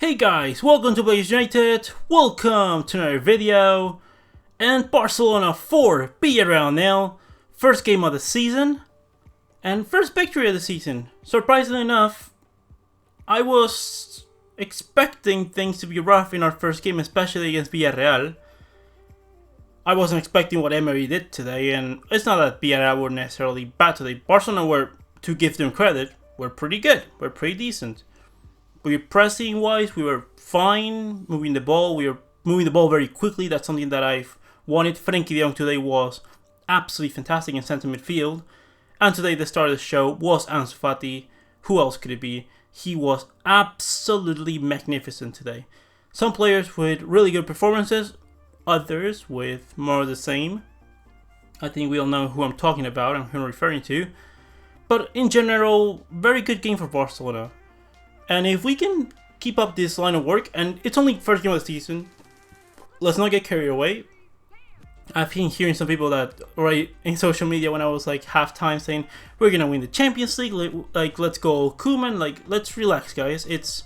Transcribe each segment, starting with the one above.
Hey guys, welcome to Players United, welcome to another video, and Barcelona 4, Villarreal 0, first game of the season, and first victory of the season. Surprisingly enough, I was expecting things to be rough in our first game, especially against Villarreal. I wasn't expecting what Emery did today, and it's not that Villarreal were necessarily bad today. Barcelona were, to give them credit, were pretty good, were pretty decent. Pressing wise, we were fine moving the ball. We were moving the ball very quickly. That's something that I've wanted. Frenkie de Jong today was absolutely fantastic in centre midfield. And today the star of the show was Ansu Fati. Who else could it be? He was absolutely magnificent today. Some players with really good performances, others with more of the same. I think we all know who I'm talking about and who I'm referring to. But in general, very good game for Barcelona. And if we can keep up this line of work, and it's only first game of the season, let's not get carried away. I've been hearing some people that, right, in social media when I was like halftime saying, we're going to win the Champions League, like let's go Koeman, like let's relax guys. It's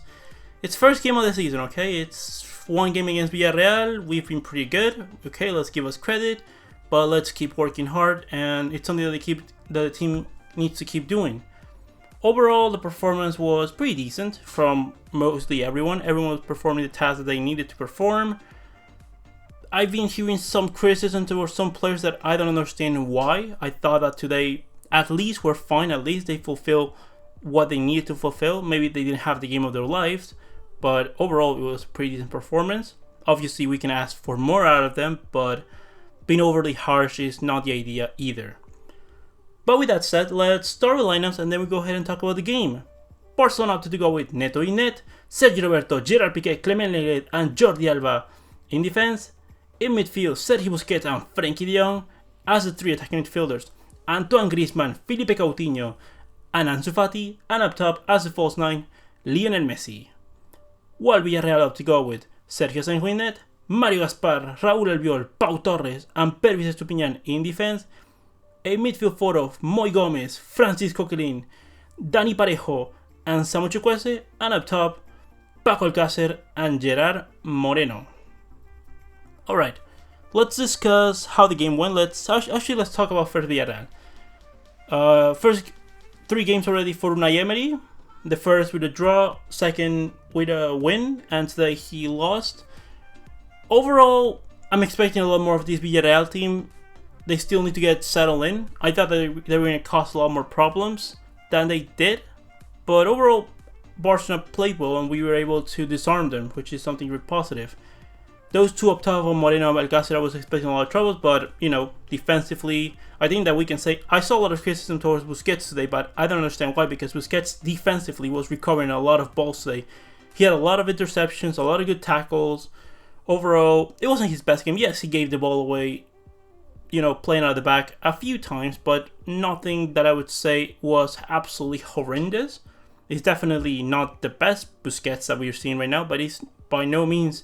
first game of the season, okay? It's one game against Villarreal, we've been pretty good, okay, let's give us credit, but let's keep working hard, and it's something that the team needs to keep doing. Overall, the performance was pretty decent from mostly everyone. Everyone was performing the tasks that they needed to perform. I've been hearing some criticism towards some players that I don't understand why. I thought that today at least were fine. At least they fulfill what they needed to fulfill. Maybe they didn't have the game of their lives, but overall it was a pretty decent performance. Obviously we can ask for more out of them, but being overly harsh is not the idea either. But with that said, let's start with lineups and then we go ahead and talk about the game. Barcelona opted to go with Neto in net, Sergio Roberto, Gerard Piqué, Clement Lenglet and Jordi Alba in defense. In midfield, Sergio Busquets and Frenkie de Jong as the three attacking midfielders, Antoine Griezmann, Philippe Coutinho and Ansu Fati, and up top as the false nine, Lionel Messi. While Villarreal opted to go with Sergio Senjo in net, Mario Gaspar, Raúl Albiol, Pau Torres and Pervis Estupiñán in defense. A midfield four of Moi Gomez, Francisco Quilín, Dani Parejo and Samu Chukwueze, and up top, Paco Alcácer and Gerard Moreno. Alright, let's discuss how the game went. Let's talk about first Villarreal. First 3 games already for Unai Emery. The first with a draw, second with a win, and today he lost. Overall, I'm expecting a lot more of this Villarreal team. They still need to get settled in. I thought that they were going to cause a lot more problems than they did. But overall, Barcelona played well and we were able to disarm them, which is something very positive. Those two up top of Moreno and Alcácer, I was expecting a lot of troubles, but, you know, defensively, I think that we can say, I saw a lot of criticism towards Busquets today, but I don't understand why, because Busquets defensively was recovering a lot of balls today. He had a lot of interceptions, a lot of good tackles. Overall, it wasn't his best game. Yes, he gave the ball away, you know, playing out of the back a few times, but nothing that I would say was absolutely horrendous. He's definitely not the best Busquets that we're seeing right now, but he's by no means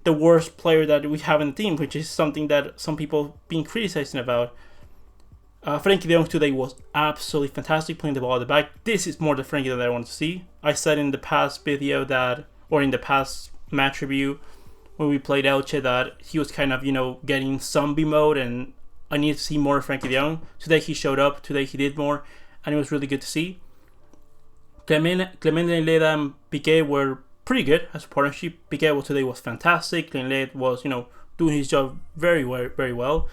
the worst player that we have in the team, which is something that some people been criticizing about. Frenkie de Jong today was absolutely fantastic playing the ball at the back. This is more the Frenkie that I want to see. I said in the past video that, or in the past match review, when we played Elche, that he was kind of, you know, getting zombie mode and I need to see more of Frenkie de Jong. Today he showed up, today he did more, and it was really good to see. Clement Lenglet and Piqué were pretty good as a partnership. Piqué today was fantastic. Lenglet was, you know, doing his job very well.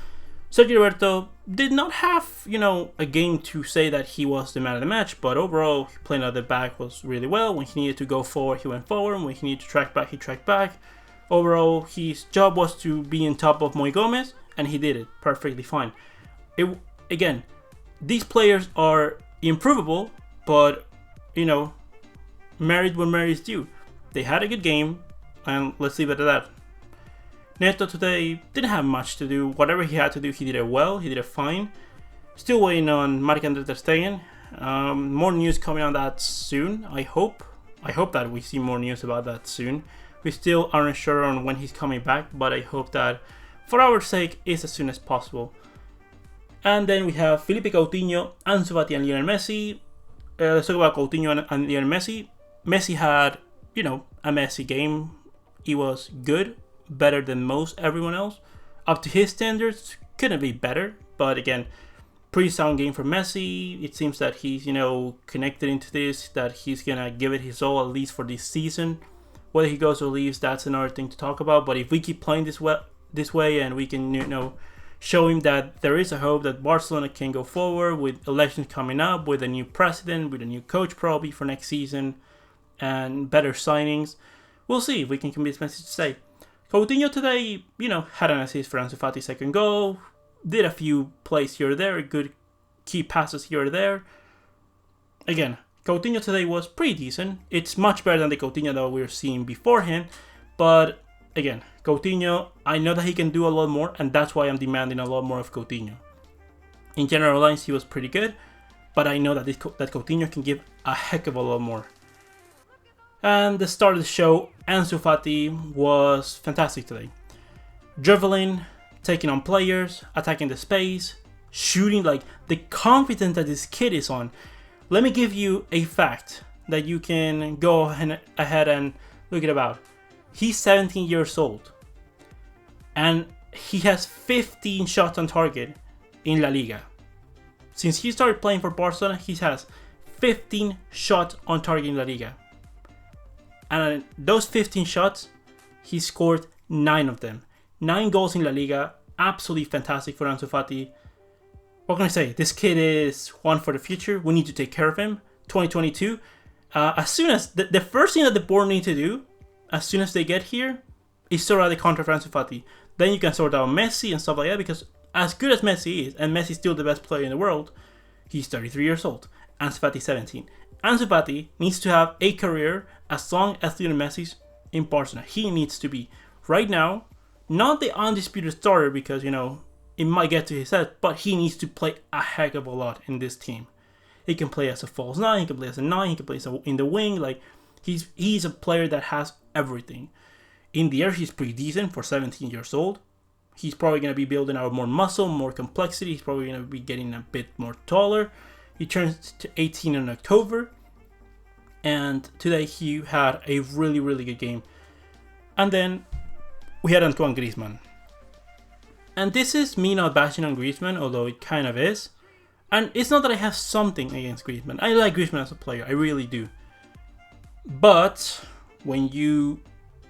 Sergio Roberto did not have, you know, a game to say that he was the man of the match, but overall, playing at the back was really well. When he needed to go forward, he went forward. When he needed to track back, he tracked back. Overall, his job was to be on top of Moi Gomez, and he did it perfectly fine. Again, these players are improvable, but, you know, merit when merit is due. They had a good game, and let's leave it at that. Neto today didn't have much to do. Whatever he had to do, he did it well. He did it fine. Still waiting on Marc-André ter Stegen. More news coming on that soon, I hope. I hope that we see more news about that soon. We still aren't sure on when he's coming back, but I hope that, for our sake, it's as soon as possible. And then we have Philippe Coutinho, Ansu Fati and Lionel Messi. Let's talk about Coutinho and Lionel Messi. Messi had a Messi game. He was good, better than most everyone else. Up to his standards, couldn't be better. But again, pretty sound game for Messi. It seems that he's, connected into this, that he's going to give it his all, at least for this season. Whether he goes or leaves, that's another thing to talk about. But if we keep playing this way and we can, show him that there is a hope that Barcelona can go forward with elections coming up, with a new president, with a new coach probably for next season, and better signings, we'll see if we can convince Messi to stay. Coutinho today, had an assist for Ansu Fati's second goal, did a few plays here or there, good key passes here or there. Again, Coutinho today was pretty decent. It's much better than the Coutinho that we were seeing beforehand. But again, Coutinho, I know that he can do a lot more, and that's why I'm demanding a lot more of Coutinho. In general lines, he was pretty good, but I know that that Coutinho can give a heck of a lot more. And the start of the show, Ansu Fati was fantastic today. Dribbling, taking on players, attacking the space, shooting, like the confidence that this kid is on. Let me give you a fact that you can go ahead and look it about. He's 17 years old and he has 15 shots on target in La Liga. Since he started playing for Barcelona, he has 15 shots on target in La Liga. And those 15 shots, he scored 9 of them. 9 goals in La Liga. Absolutely fantastic for Ansu Fati. What can I say? This kid is one for the future. We need to take care of him. 2022. As soon as the first thing that the board need to do, as soon as they get here, is sort out the contract for Ansu Fati. Then you can sort out Messi and stuff like that, because as good as Messi is, and Messi's still the best player in the world, he's 33 years old. Ansu Fati 17. Ansu Fati needs to have a career as long as Lionel Messi's in Barcelona. He needs to be, right now, not the undisputed starter, because, it might get to his head, but he needs to play a heck of a lot in this team. He can play as a false 9, he can play as a 9, he can play in the wing. Like, he's a player that has everything. In the air, he's pretty decent for 17 years old. He's probably going to be building out more muscle, more complexity. He's probably going to be getting a bit more taller. He turns to 18 in October. And today he had a really, really good game. And then we had Antoine Griezmann. And this is me not bashing on Griezmann, although it kind of is. And it's not that I have something against Griezmann. I like Griezmann as a player, I really do. But when you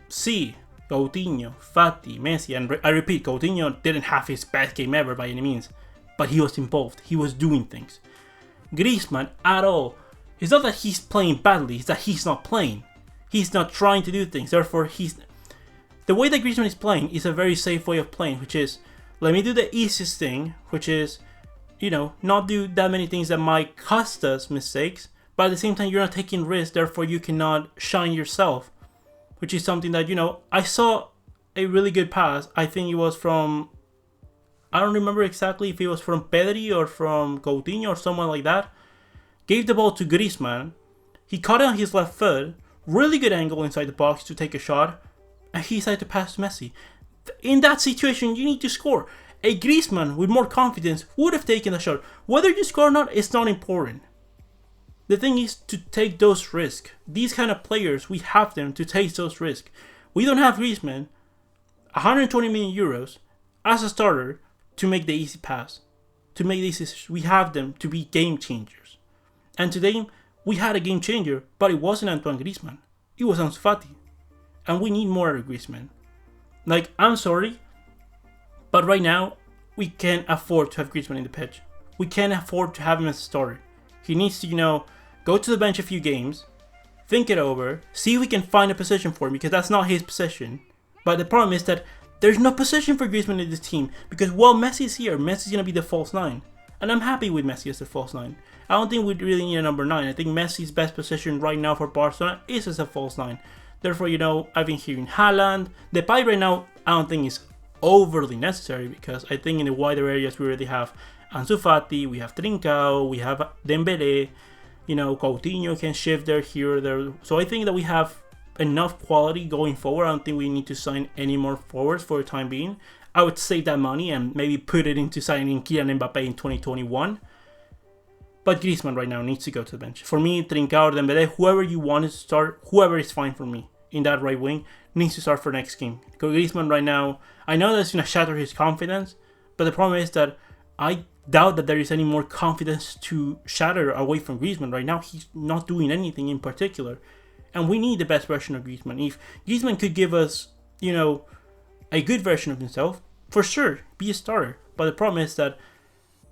see Coutinho, Fati, Messi, and I repeat, Coutinho didn't have his best game ever by any means, but he was involved, he was doing things. Griezmann at all, it's not that he's playing badly, it's that he's not playing. He's not trying to do things, therefore the way that Griezmann is playing is a very safe way of playing, which is, let me do the easiest thing, which is, not do that many things that might cost us mistakes, but at the same time, you're not taking risks, therefore you cannot shine yourself, which is something that, I saw a really good pass. I think it was from, I don't remember exactly if it was from Pedri or from Coutinho or someone like that. Gave the ball to Griezmann. He caught it on his left foot. Really good angle inside the box to take a shot. And he decided to pass to Messi. In that situation, you need to score. A Griezmann with more confidence would have taken the shot. Whether you score or not, it's not important. The thing is to take those risks. These kind of players, we have them to take those risks. We don't have Griezmann, 120 million euros, as a starter to make the easy pass. To make this, we have them to be game changers. And today, we had a game changer, but it wasn't Antoine Griezmann. It was Ansu Fati. And we need more out of Griezmann. Like, I'm sorry, but right now, we can't afford to have Griezmann in the pitch. We can't afford to have him as a starter. He needs to, go to the bench a few games, think it over, see if we can find a position for him, because that's not his position. But the problem is that there's no position for Griezmann in this team, because while Messi's here, Messi's going to be the false 9. And I'm happy with Messi as the false 9. I don't think we really need a number 9. I think Messi's best position right now for Barcelona is as a false 9. Therefore, I've been hearing Haaland. Depay right now, I don't think is overly necessary, because I think in the wider areas we already have Ansu Fati, we have Trincao, we have Dembele, Coutinho can shift there, here, there. So I think that we have enough quality going forward. I don't think we need to sign any more forwards for the time being. I would save that money and maybe put it into signing Kylian Mbappe in 2021. But Griezmann right now needs to go to the bench. For me, Trincao or Dembele, whoever you want to start, whoever is fine for me in that right wing, needs to start for next game. Because Griezmann right now, I know that's going to shatter his confidence, but the problem is that I doubt that there is any more confidence to shatter away from Griezmann. Right now, he's not doing anything in particular. And we need the best version of Griezmann. If Griezmann could give us, a good version of himself, for sure, be a starter. But the problem is that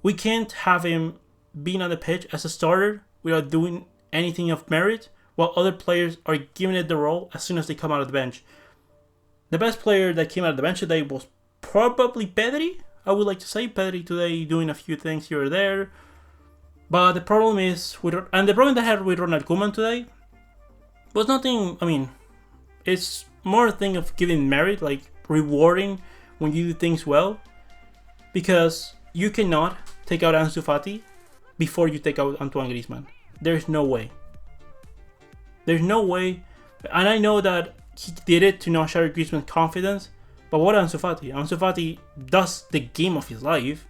we can't have him being on the pitch as a starter without doing anything of merit, while other players are giving it the role as soon as they come out of the bench. The best player that came out of the bench today was probably Pedri. I would like to say Pedri today doing a few things here or there. But the problem is, the problem that I had with Ronald Koeman today was nothing, it's more a thing of giving merit, like rewarding when you do things well. Because you cannot take out Ansu Fati before you take out Antoine Griezmann. There's no way. There's no way. And I know that he did it to not shatter Griezmann's confidence. But what Ansu Fati? Ansu Fati does the game of his life.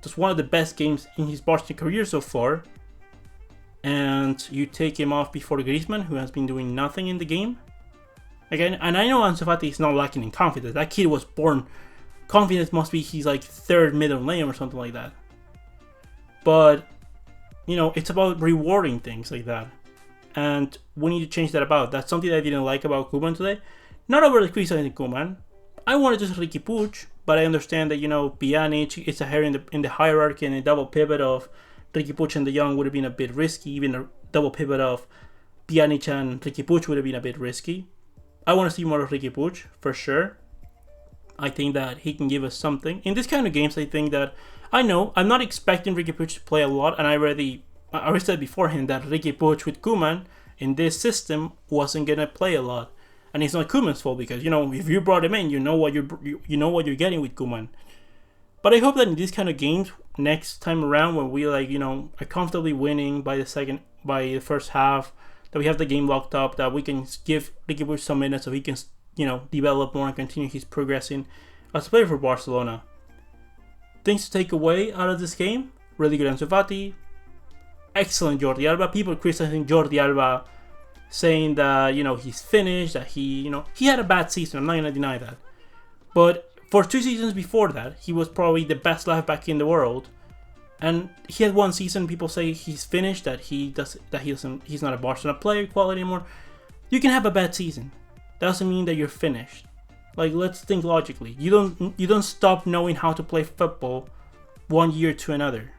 Does one of the best games in his Barcelona career so far. And you take him off before Griezmann, who has been doing nothing in the game. Again, and I know Ansu Fati is not lacking in confidence. That kid was born. Confidence must be he's like third middle name or something like that. But, it's about rewarding things like that. And we need to change that about. That's something that I didn't like about Koeman today. Not overly criticizing Koeman. I wanted to Ricky Puig, but I understand that, Pjanic is a hair in the hierarchy, and a double pivot of Ricky Puig and De Jong would have been a bit risky. Even a double pivot of Pjanic and Ricky Puig would have been a bit risky. I want to see more of Ricky Puig, for sure. I think that he can give us something. In this kind of games, I think that, I'm not expecting Ricky Puig to play a lot, and I already said beforehand that Ricky Puig with Koeman in this system wasn't going to play a lot. And it's not Koeman's fault because, if you brought him in, you know what you're getting with Koeman. But I hope that in these kind of games, next time around, when we are comfortably winning by the first half, that we have the game locked up, that we can give Ricky Puig some minutes so he can, develop more and continue his progressing as a player for Barcelona. Things to take away out of this game: really good Ansu Fati, excellent Jordi Alba. People criticizing Jordi Alba, saying that he's finished, that he had a bad season. I'm not gonna deny that, but for 2 seasons before that, he was probably the best left back in the world, and he had one season. People say he's finished, that he's not a Barcelona player quality anymore. You can have a bad season. That doesn't mean that you're finished. Like, let's think logically. You don't stop knowing how to play football 1 year to another.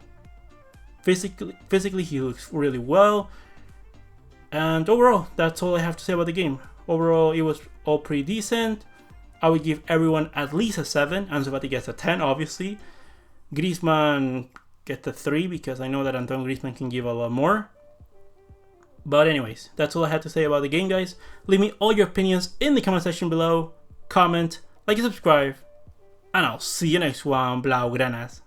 Physically, he looks really well. And overall, that's all I have to say about the game. Overall, it was all pretty decent. I would give everyone at least a 7. Ansu Fati gets a 10, obviously. Griezmann gets a 3 because I know that Antoine Griezmann can give a lot more. But anyways, that's all I had to say about the game, guys. Leave me all your opinions in the comment section below. Comment, like, and subscribe. And I'll see you next one, Blaugranas.